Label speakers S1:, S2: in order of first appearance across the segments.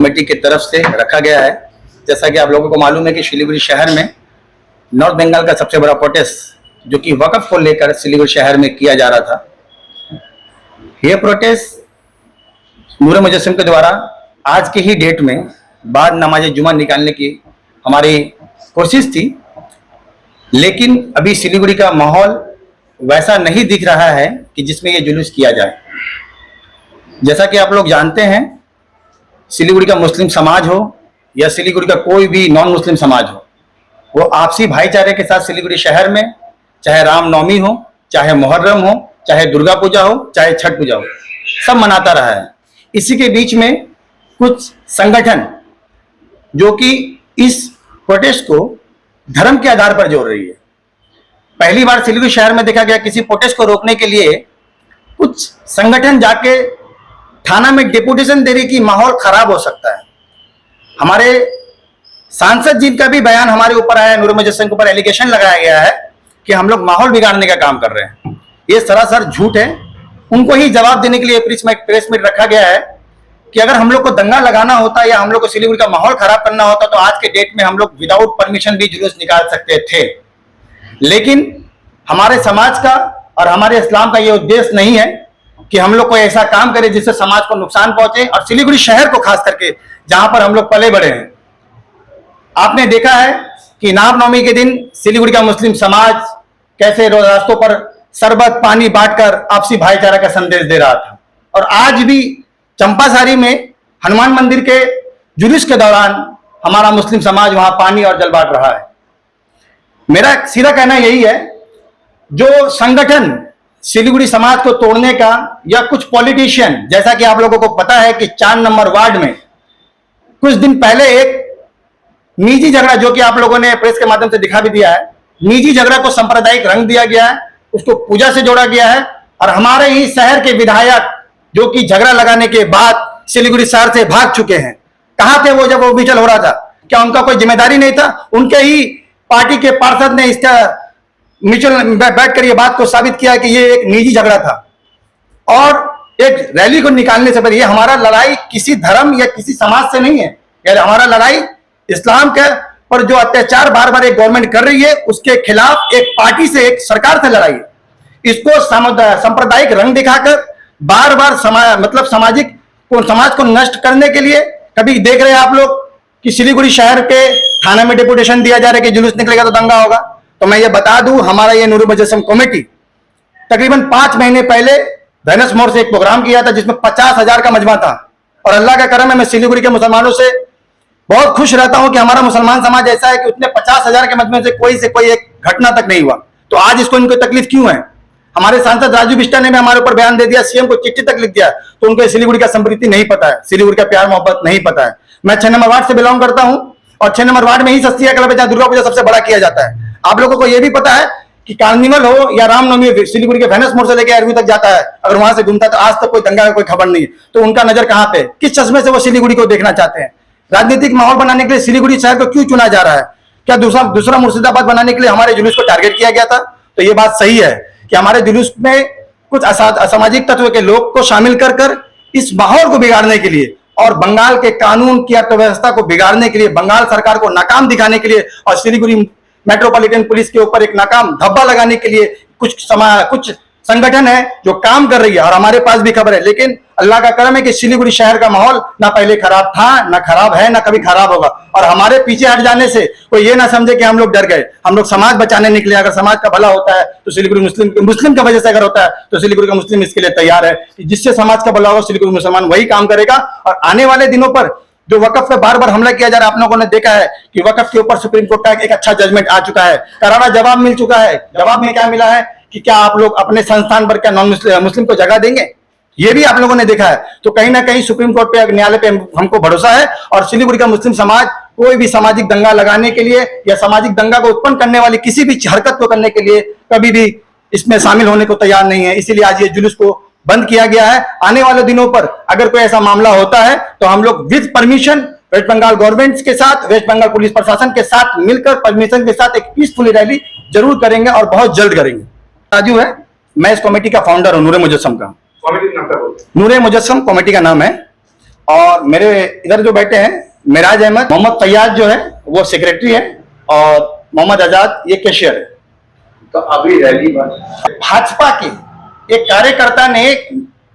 S1: Committee की तरफ से रखा गया है। जैसा कि आप लोगों को मालूम है कि सिलीगुड़ी शहर में नॉर्थ बंगाल का सबसे बड़ा प्रोटेस्ट जो कि वक्फ को लेकर सिलीगुड़ी शहर में किया जा रहा था, यह प्रोटेस्ट नूरे मुजस्सिम के द्वारा आज के ही डेट में बाद नमाज जुमा निकालने की हमारी कोशिश थी, लेकिन अभी सिलीगुड़ी का माहौल वैसा नहीं दिख रहा है कि जिसमें यह जुलूस किया जाए। जैसा कि आप लोग जानते हैं, सिलीगुड़ी का मुस्लिम समाज हो या सिलीगुड़ी का कोई भी नॉन मुस्लिम समाज हो, वो आपसी भाईचारे के साथ सिलीगुड़ी शहर में चाहे रामनवमी हो, चाहे मुहर्रम हो, चाहे दुर्गा पूजा हो, चाहे छठ पूजा हो, सब मनाता रहा है। इसी के बीच में कुछ संगठन जो कि इस प्रोटेस्ट को धर्म के आधार पर जोड़ रही है। पहली बार सिलीगुड़ी शहर में देखा गया किसी प्रोटेस्ट को रोकने के लिए कुछ संगठन जाके थाना में डिपुटेशन दे रही कि माहौल खराब हो सकता है। हमारे सांसद जी का भी बयान हमारे ऊपर आया, नूरे मुजस्सिम के ऊपर एलिगेशन लगाया गया है कि हम लोग माहौल बिगाड़ने का काम कर रहे हैं। ये सरासर झूठ है। उनको ही जवाब देने के लिए प्रेस मीट रखा गया है कि अगर हम लोग को दंगा लगाना होता या हम लोग को सिलीगुड़ी का माहौल खराब करना होता तो आज के डेट में हम लोग विदाउट परमिशन भी जुलूस निकाल सकते थे। लेकिन हमारे समाज का और हमारे इस्लाम का ये उद्देश्य नहीं है कि हम लोग कोई ऐसा काम करे जिससे समाज को नुकसान पहुंचे, और सिलीगुड़ी शहर को खास करके जहां पर हम लोग पले बड़े हैं। आपने देखा है कि रामनवमी के दिन सिलीगुड़ी का मुस्लिम समाज कैसे रास्तों पर शरबत पानी बांटकर आपसी भाईचारा का संदेश दे रहा था, और आज भी चंपासारी में हनुमान मंदिर के जुलूस के दौरान हमारा मुस्लिम समाज वहां पानी और जल बांट रहा है। मेरा सीधा कहना यही है, जो संगठन सिलीगुड़ी समाज को तोड़ने का या कुछ पॉलिटिशियन, जैसा कि आप लोगों को पता है कि 4 नंबर वार्ड में कुछ दिन पहले एक निजी झगड़ा, जो कि आप लोगों ने प्रेस के माध्यम से दिखा भी दिया है, निजी झगड़ा को सांप्रदायिक रंग दिया गया है, उसको पूजा से जोड़ा गया है। और हमारे ही शहर के विधायक जो कि झगड़ा लगाने के बाद सिलीगुड़ी शहर से भाग चुके हैं, कहां थे वो जब वो विचल हो रहा था? क्या उनका कोई जिम्मेदारी नहीं था? उनके ही पार्टी के पार्षद ने इसका म्यूचुअल बैठकर ये बात को साबित किया कि ये एक निजी झगड़ा था। और एक रैली को निकालने से पहले, ये हमारा लड़ाई किसी धर्म या किसी समाज से नहीं है, यानी हमारा लड़ाई इस्लाम के पर जो अत्याचार बार बार एक गवर्नमेंट कर रही है उसके खिलाफ एक पार्टी से, एक सरकार से लड़ाई है। इसको सांप्रदायिक रंग दिखाकर बार बार समाज को नष्ट करने के लिए, कभी देख रहे हैं आप लोग कि सिलीगुड़ी शहर के थाना में डिपुटेशन दिया जा रहा है कि जुलूस निकलेगा तो दंगा होगा। तो मैं ये बता दूं, हमारा ये नूरे मुजस्सिम कमेटी तकरीबन 5 महीने पहले वेनस मोड़ से एक प्रोग्राम किया था जिसमें 50,000 का मजमा था। और अल्लाह का करम है, मैं सिलीगुड़ी के मुसलमानों से बहुत खुश रहता हूं कि हमारा मुसलमान समाज ऐसा है कि उतने 50,000 के मजमे से कोई एक घटना तक नहीं हुआ। तो आज इसको इनको तकलीफ क्यों है? हमारे सांसद राजू बिष्टा ने भी हमारे ऊपर बयान दे दिया, सीएम को चिट्ठी तक लिख दिया, तो उनको सिलीगुड़ी का संस्कृति नहीं पता है, सिलीगुड़ी का प्यार मोहब्बत नहीं पता है। मैं 6 नंबर वार्ड से बिलोंग करता हूं और 6 नंबर वार्ड में ही सस्तिया क्लब है जहां दुर्गा पूजा सबसे बड़ा किया जाता है। आप लोगों को यह भी पता है कि कार्निवल हो या रामनवमी सिलीगुड़ी के वेनस मोड़ से लेकर अरवी तक जाता है, अगर वहां से घूमता है तो आज तक कोई दंगा का कोई खबर नहीं है। तो उनका नजर कहां पे, किस चश्मे से वो सिलीगुड़ी को देखना चाहते हैं? राजनीतिक माहौल बनाने के लिए सिलीगुड़ी शहर को क्यों चुना जा रहा है? क्या दूसरा मुर्शिदाबाद बनाने के लिए हमारे जुलूस को टारगेट किया गया था? तो ये बात सही है कि हमारे जुलूस में कुछ असामाजिक तत्व के लोग को शामिल कर इस माहौल को बिगाड़ने के लिए और बंगाल के कानून की अर्थव्यवस्था को बिगाड़ने के लिए, बंगाल सरकार को नाकाम दिखाने के लिए और सिलीगुड़ी मेट्रोपॉलिटन पुलिस के ऊपर एक नाकाम धब्बा लगाने के लिए कुछ संगठन है जो काम कर रही है। और हमारे पास भी खबर है, लेकिन अल्लाह का करम है कि सिलीगुड़ी शहर का माहौल ना पहले खराब था, ना खराब है, ना कभी खराब होगा। और हमारे पीछे हट जाने से कोई ये ना समझे कि हम लोग डर गए। हम लोग समाज बचाने निकले। अगर समाज का भला होता है तो सिलीगुड़ी मुस्लिम की वजह से अगर होता है तो सिलीगुड़ी का मुस्लिम इसके लिए तैयार है कि जिससे समाज का भला होगा सिलीगुड़ी मुसलमान वही काम करेगा। और आने वाले दिनों पर जो वक्फ पे बार बार हमला किया जा रहा है, आप लोगों ने देखा है कि वक्फ के ऊपर सुप्रीम कोर्ट का एक अच्छा जजमेंट आ चुका है, करारा जवाब मिल चुका है। जवाब में क्या मिला है कि क्या आप लोग अपने संस्थान पर क्या नॉन मुस्लिम को जगह देंगे, ये भी आप लोगों ने देखा है। तो कहीं ना कहीं सुप्रीम कोर्ट पे, न्यायालय पे हमको भरोसा है। और सिलीगुड़ी का मुस्लिम समाज कोई भी सामाजिक दंगा लगाने के लिए या सामाजिक दंगा को उत्पन्न करने वाली किसी भी हरकत को करने के लिए कभी भी इसमें शामिल होने को तैयार नहीं है। इसीलिए आज ये जुलूस को बंद किया गया है। आने वाले दिनों पर अगर कोई ऐसा मामला होता है तो हम लोग with permission West Bengal government के साथ, वेस्ट बंगाल पुलिस प्रशासन के साथ मिलकर परमिशन के साथ एक पीसफुल रैली जरूर करेंगे और बहुत जल्द करेंगे। राजू है, मैं इस कमेटी का फाउंडर हूं, नूरे मुजस्सिम का। नूरे मुजस्सिम कमेटी का नाम है। और मेरे इधर जो बैठे हैं मिराज अहमद, मोहम्मद फैयाज जो है वो सेक्रेटरी है और मोहम्मद आजाद ये कैशियर है।
S2: तो अभी रैली में
S1: भाजपा के एक कार्यकर्ता ने एक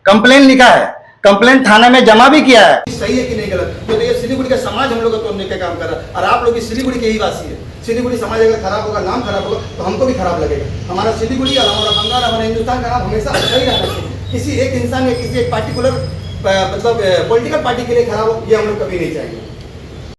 S1: कंप्लेन लिखा है, कंप्लेन थाने में जमा भी किया है। सही है कि नहीं गलत, तो ये सिलीगुड़ी का समाज हम लोग को तोड़ने का काम कर रहा है और आप लोग भी सिलीगुड़ी के ही वासी है। सिलीगुड़ी समाज अगर खराब होगा, नाम खराब होगा तो हमको भी खराब लगेगा। हमारा सिलीगुड़ी और हमारा बंगाल, हमारा हिंदुस्तान का नाम हमेशा अच्छा ही रहना चाहिए। किसी एक इंसान या किसी एक पार्टिकुलर मतलब पॉलिटिकल पार्टी के लिए खराब हो, ये हम लोग कभी नहीं चाहेंगे।